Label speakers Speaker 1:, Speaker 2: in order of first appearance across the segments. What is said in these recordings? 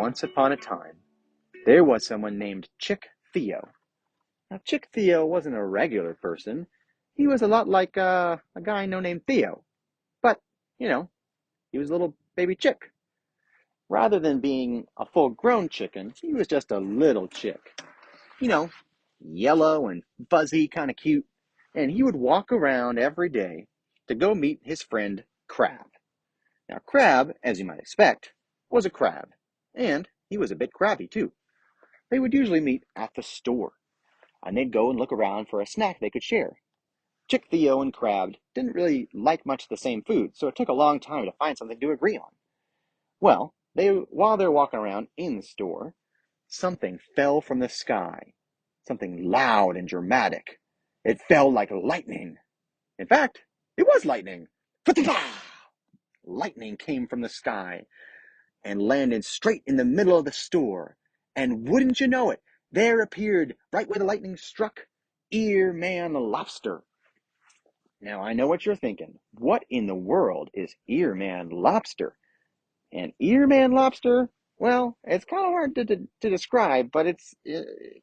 Speaker 1: Once upon a time, there was someone named Chick-Theo. Now, Chick-Theo wasn't a regular person. He was a lot like a guy named Theo. But, you know, he was a little baby chick. Rather than being a full-grown chicken, he was just a little chick. You know, yellow and fuzzy, kind of cute. And he would walk around every day to go meet his friend Crab. Now, Crab, as you might expect, was a crab. And he was a bit crabby, too. They would usually meet at the store, and they'd go and look around for a snack they could share. Chick-Theo and Crab didn't really like much the same food, so it took a long time to find something to agree on. Well, while they're walking around in the store, something fell from the sky. Something loud and dramatic. It fell like lightning. In fact, it was lightning. Lightning came from the sky and landed straight in the middle of the store. And wouldn't you know it, there appeared, right where the lightning struck, Ear-Man Lobster. Now, I know what you're thinking. What in the world is Ear-Man Lobster? And Ear-Man Lobster, well, it's kind of hard to describe, but it's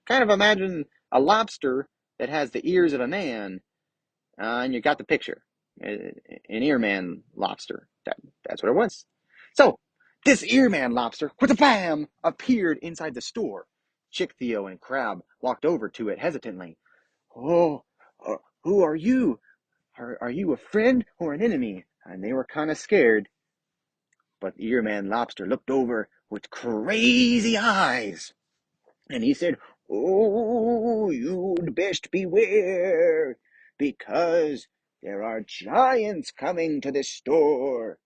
Speaker 1: kind of imagine a lobster that has the ears of a man, and you got the picture. An Ear-Man Lobster. That's what it was. So, this Ear-Man Lobster, bam, appeared inside the store. Chick-Theo and Crab walked over to it hesitantly. Oh, who are you? Are you a friend or an enemy? And they were kind of scared. But the Ear-Man Lobster looked over with crazy eyes. And he said, "Oh, you'd best beware, because there are giants coming to this store."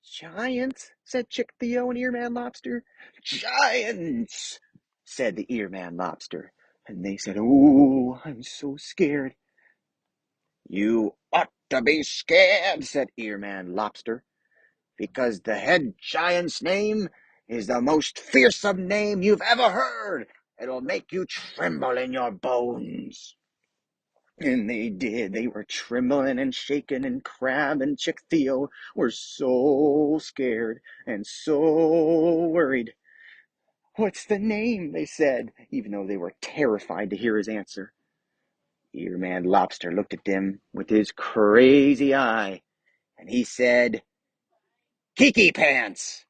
Speaker 1: "Giants?" said Chick-Theo and Ear-Man Lobster. "Giants," said the Ear-Man Lobster. And they said, "Oh, I'm so scared." "You ought to be scared," said Ear-Man Lobster, "because the head giant's name is the most fearsome name you've ever heard. It'll make you tremble in your bones." And they did. They were trembling and shaking, and Crab and Chick-Theo were so scared and so worried. "What's the name?" they said, even though they were terrified to hear his answer. Ear-Man Lobster looked at them with his crazy eye, and he said, "Kiki Pants."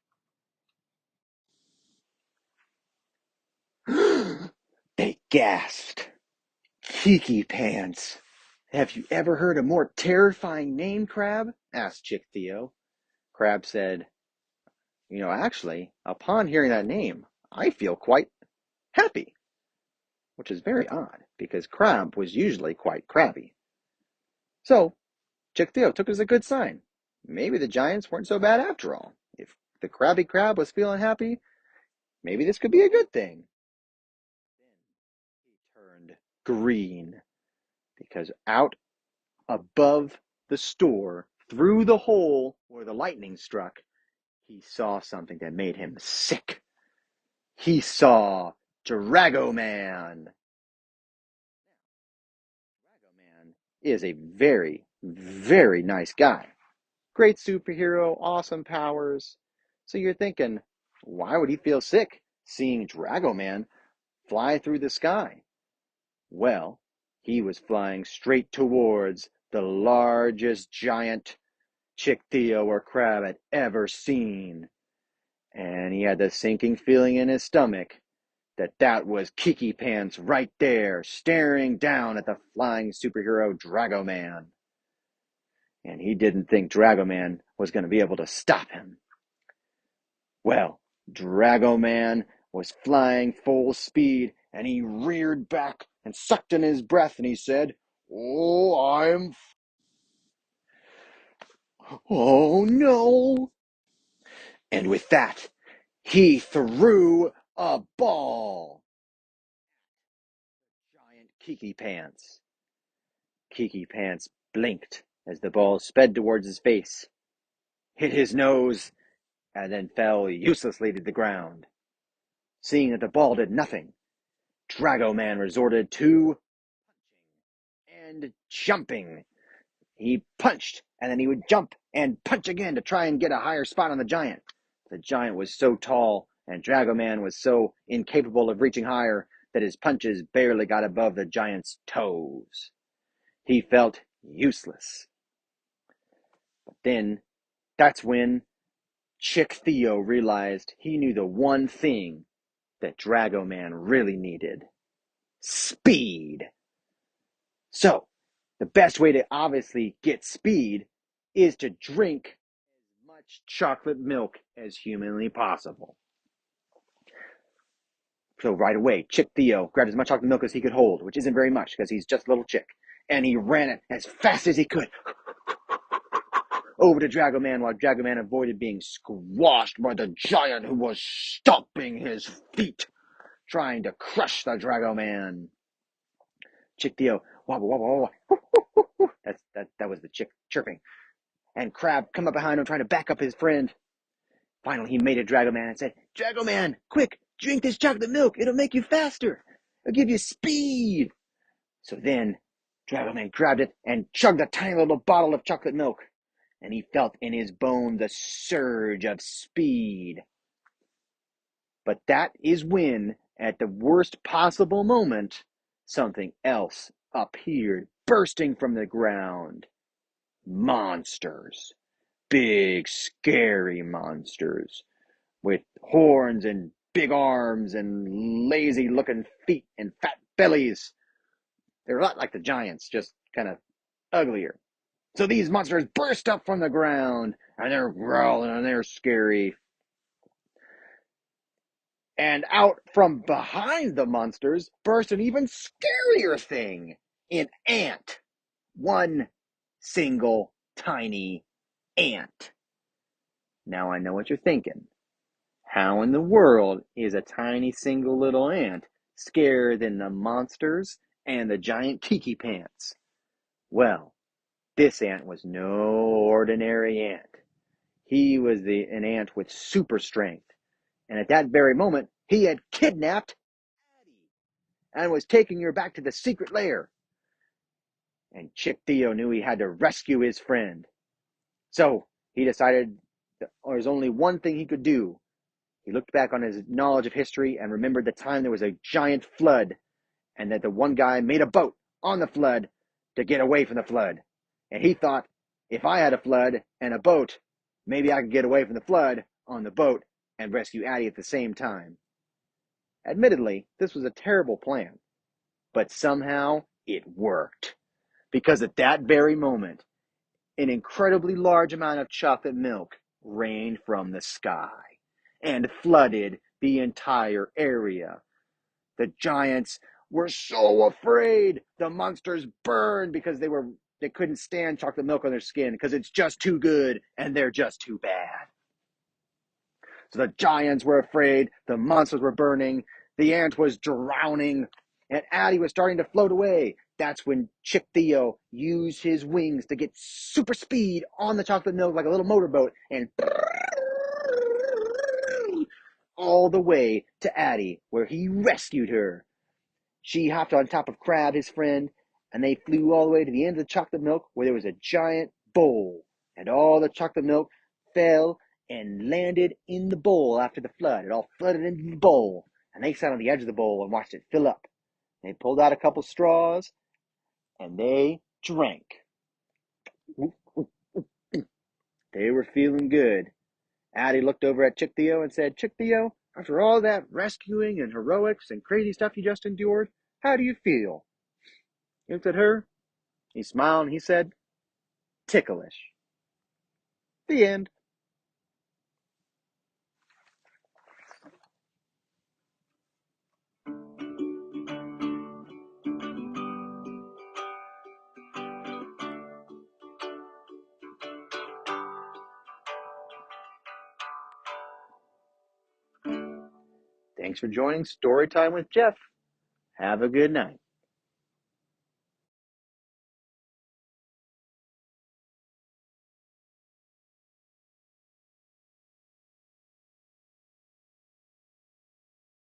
Speaker 1: They gasped. "Kiki Pants. Have you ever heard a more terrifying name, Crab?" asked Chick-Theo. Crab said, Actually, upon hearing that name, I feel quite happy," which is very odd, because Crab was usually quite crabby. So, Chick-Theo took it as a good sign. Maybe the giants weren't so bad after all. If the crabby crab was feeling happy, maybe this could be a good thing. Then he turned green, because out above the store, through the hole where the lightning struck, he saw something that made him sick. He saw Drago-Man. Drago-Man is a very, very nice guy. Great superhero, awesome powers. So you're thinking, why would he feel sick seeing Drago-Man fly through the sky? Well, he was flying straight towards the largest giant Chick-Theo or Crab had ever seen. And he had the sinking feeling in his stomach that was Kiki Pants right there, staring down at the flying superhero Drago-Man. And he didn't think Drago-Man was going to be able to stop him. Well, Drago-Man was flying full speed, and he reared back and sucked in his breath, and he said, Oh no!" And with that, he threw a ball. Giant Kiki Pants. Kiki Pants blinked as the ball sped towards his face, hit his nose, and then fell uselessly to the ground. Seeing that the ball did nothing, Drago-Man resorted to punching and jumping. He punched, and then he would jump and punch again to try and get a higher spot on the giant. The giant was so tall and Dragoman was so incapable of reaching higher that his punches barely got above the giant's toes. He felt useless. But then, that's when Chick-Theo realized he knew the one thing that Dragoman really needed: speed. So, the best way to obviously get speed is to drink as much chocolate milk as humanly possible. So right away, Chick-Theo grabbed as much chocolate milk as he could hold, which isn't very much because he's just a little chick, and he ran it as fast as he could over to Dragoman, while Dragoman avoided being squashed by the giant who was stomping his feet, trying to crush the Dragoman. Chick-Theo, wobble, wobble, wobble. That was the chick chirping. And Crab come up behind him, trying to back up his friend. Finally, he made a Dragoman and said, "Dragoman, quick, drink this chocolate milk. It'll make you faster. It'll give you speed." So then, Dragoman grabbed it and chugged a tiny little bottle of chocolate milk, and he felt in his bones a surge of speed. But that is when, at the worst possible moment, something else appeared, bursting from the ground. Monsters. Big, scary monsters with horns and big arms and lazy-looking feet and fat bellies. They're a lot like the giants, just kind of uglier. So these monsters burst up from the ground, and they're growling, and they're scary. And out from behind the monsters burst an even scarier thing, an ant. One single tiny ant. Now I know what you're thinking. How in the world is a tiny single little ant scarier than the monsters and the giant Kiki Pants? Well, this ant was no ordinary ant. He was an ant with super strength. And at that very moment, he had kidnapped Addie and was taking her back to the secret lair. And Chick-Theo knew he had to rescue his friend. So he decided there was only one thing he could do. He looked back on his knowledge of history and remembered the time there was a giant flood, and that the one guy made a boat on the flood to get away from the flood. And he thought, if I had a flood and a boat, maybe I could get away from the flood on the boat and rescue Addie at the same time. Admittedly, this was a terrible plan, but somehow it worked. Because at that very moment, an incredibly large amount of chocolate milk rained from the sky and flooded the entire area. The giants were so afraid. The monsters burned because they couldn't stand chocolate milk on their skin because it's just too good and they're just too bad. So the giants were afraid, the monsters were burning, the ant was drowning, and Addie was starting to float away. That's when Chick-Theo used his wings to get super speed on the chocolate milk like a little motorboat and all the way to Addie, where he rescued her. She hopped on top of Crab, his friend, and they flew all the way to the end of the chocolate milk where there was a giant bowl, and all the chocolate milk fell and landed in the bowl after the flood. It all flooded into the bowl, and they sat on the edge of the bowl and watched it fill up. They pulled out a couple straws, and they drank. They were feeling good. Addie looked over at Chick-Theo and said, "Chick-Theo, after all that rescuing and heroics and crazy stuff you just endured, how do you feel?" He looked at her, he smiled, and he said, "Ticklish." The end. Thanks for joining Storytime with Jeff. Have a good night.